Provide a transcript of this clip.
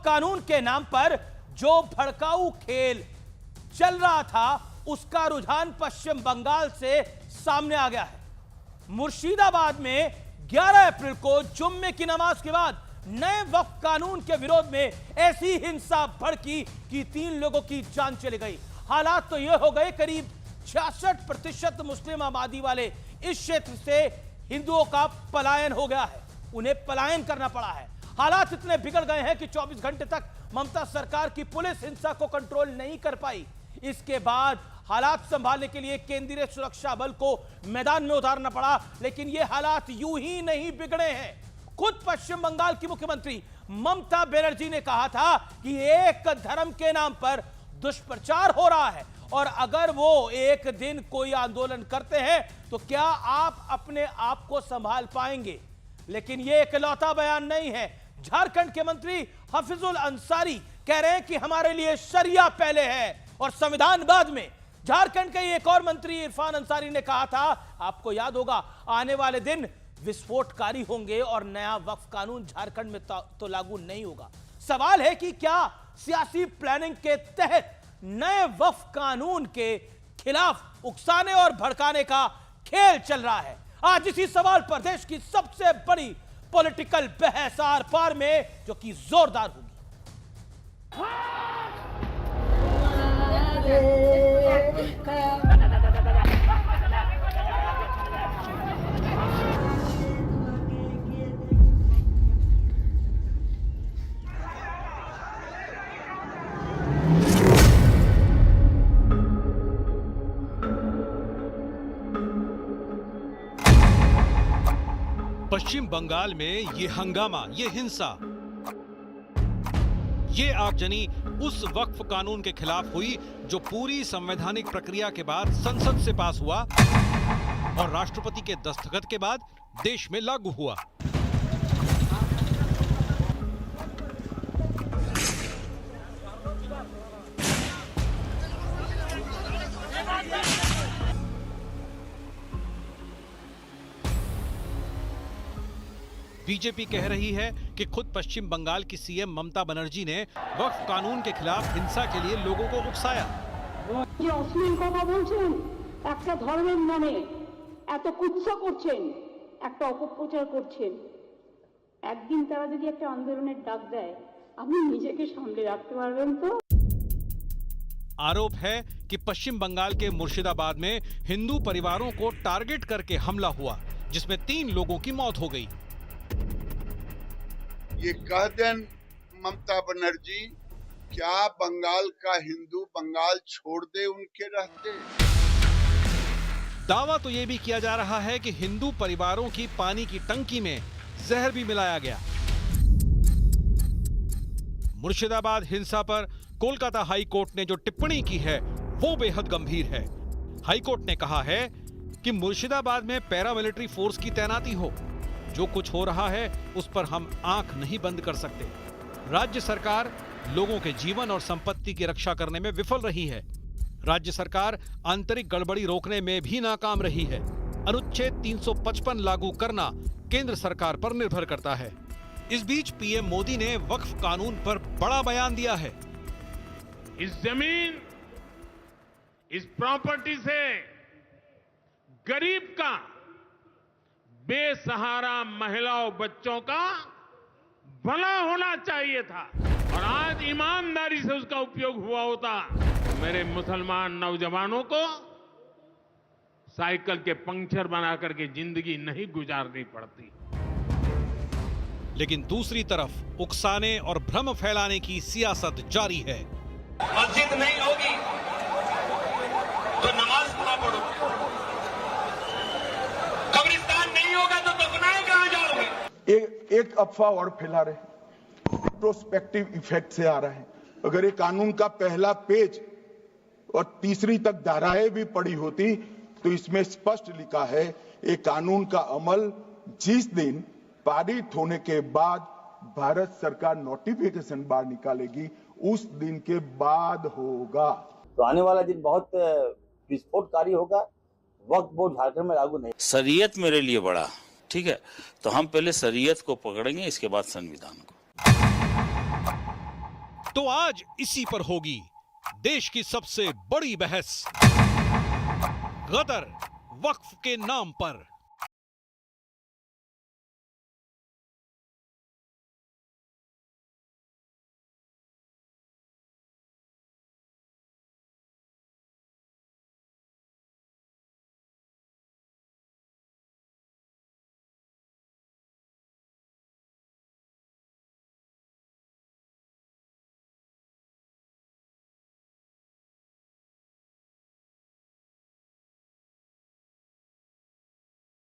कानून के नाम पर जो भड़काऊ खेल चल रहा था, उसका रुझान पश्चिम बंगाल से सामने आ गया है। मुर्शिदाबाद में 11 अप्रैल को जुम्मे की नमाज के बाद नए वक्फ कानून के विरोध में ऐसी हिंसा भड़की कि 3 लोगों की जान चली गई। हालात तो यह हो गए, करीब 66% मुस्लिम आबादी वाले इस क्षेत्र से हिंदुओं का पलायन हो गया है, उन्हें पलायन करना पड़ा है। हालात इतने बिगड़ गए हैं कि 24 घंटे तक ममता सरकार की पुलिस हिंसा को कंट्रोल नहीं कर पाई। इसके बाद हालात संभालने के लिए केंद्रीय सुरक्षा बल को मैदान में उतारना पड़ा, लेकिन ये हालात यूं ही नहीं बिगड़े हैं। खुद पश्चिम बंगाल की मुख्यमंत्री ममता बनर्जी ने कहा था कि एक धर्म के नाम पर दुष्प्रचार हो रहा है और अगर वो एक दिन कोई आंदोलन करते हैं तो क्या आप अपने आप को संभाल पाएंगे। लेकिन ये इकलौता बयान नहीं है। झारखंड के मंत्री हफीजुल अंसारी कह रहे हैं कि हमारे लिए शरिया पहले है और संविधान बाद में। झारखंड के एक और मंत्री इरफान अंसारी ने कहा था, आपको याद होगा, आने वाले दिन विस्फोटकारी होंगे और नया वक्फ कानून झारखंड में तो लागू नहीं होगा। सवाल है कि क्या सियासी प्लानिंग के तहत नए वक्फ कानून के खिलाफ उकसाने और भड़काने का खेल चल रहा है। आज इसी सवाल पर देश की सबसे बड़ी पॉलिटिकल बहस आर पार में, जो कि जोरदार होगी। पश्चिम बंगाल में ये हंगामा, ये हिंसा, ये आगजनी उस वक्फ कानून के खिलाफ हुई जो पूरी संवैधानिक प्रक्रिया के बाद संसद से पास हुआ और राष्ट्रपति के दस्तखत के बाद देश में लागू हुआ। बीजेपी कह रही है कि खुद पश्चिम बंगाल की सीएम ममता बनर्जी ने वक्फ कानून के खिलाफ हिंसा के लिए लोगों को उकसाया। যে অশ্লীল কথা বলছেন, একটা ধর্মের নামে এত কুৎসা করছেন, একটা অপপ্রচার করছেন, একদিন তারা যদি একটা আন্দোলনের ডাক দেয়, আপনি নিজেকে সামলে রাখতে পারবেন তো? आरोप है कि पश्चिम बंगाल के मुर्शिदाबाद में हिंदू परिवारों को टारगेट करके हमला हुआ, जिसमें 3 लोगों की मौत हो गई। ये कह दें ममता बनर्जी, क्या बंगाल का हिंदू बंगाल छोड़ दे उनके रहते? दावा तो यह भी किया जा रहा है कि हिंदू परिवारों की पानी की टंकी में जहर भी मिलाया गया। मुर्शिदाबाद हिंसा पर कोलकाता हाई कोर्ट ने जो टिप्पणी की है वो बेहद गंभीर है। हाई कोर्ट ने कहा है कि मुर्शिदाबाद में पैरामिलिट्री फोर्स की तैनाती हो, जो कुछ हो रहा है उस पर हम आंख नहीं बंद कर सकते। राज्य सरकार लोगों के जीवन और संपत्ति की रक्षा करने में विफल रही है। राज्य सरकार आंतरिक गड़बड़ी रोकने में भी नाकाम रही है। अनुच्छेद 355 लागू करना केंद्र सरकार पर निर्भर करता है। इस बीच पीएम मोदी ने वक्फ कानून पर बड़ा बयान दिया है। इस जमीन, इस प्रॉपर्टी से गरीब का, बेसहारा महिलाओं बच्चों का भला होना चाहिए था और आज ईमानदारी से उसका उपयोग हुआ होता तो मेरे मुसलमान नौजवानों को साइकिल के पंक्चर बना करके जिंदगी नहीं गुजारनी पड़ती। लेकिन दूसरी तरफ उकसाने और भ्रम फैलाने की सियासत जारी है। मस्जिद नहीं होगी तो नमाज ना पढ़ो, कब्रिस्तान नहीं होगा तो दफनाए कहां जाओगे? एक अफवाह और फैला रहे, प्रोस्पेक्टिव इफेक्ट से आ रहा है। अगर ये कानून का पहला पेज और तीसरी तक धाराएं भी पड़ी होती तो इसमें स्पष्ट लिखा है ये कानून का अमल जिस दिन पारित होने के बाद भारत सरकार नोटिफिकेशन बाहर निकालेगी उस दिन के बाद होगा। तो आने वाला दिन बहुत विस्फोटकारी होगा। वक्त बोर्ड झारखंड में लागू नहीं। शरीयत मेरे लिए बड़ा, ठीक है, तो हम पहले शरीयत को पकड़ेंगे, इसके बाद संविधान को। तो आज इसी पर होगी देश की सबसे बड़ी बहस, गदर वक्फ के नाम पर।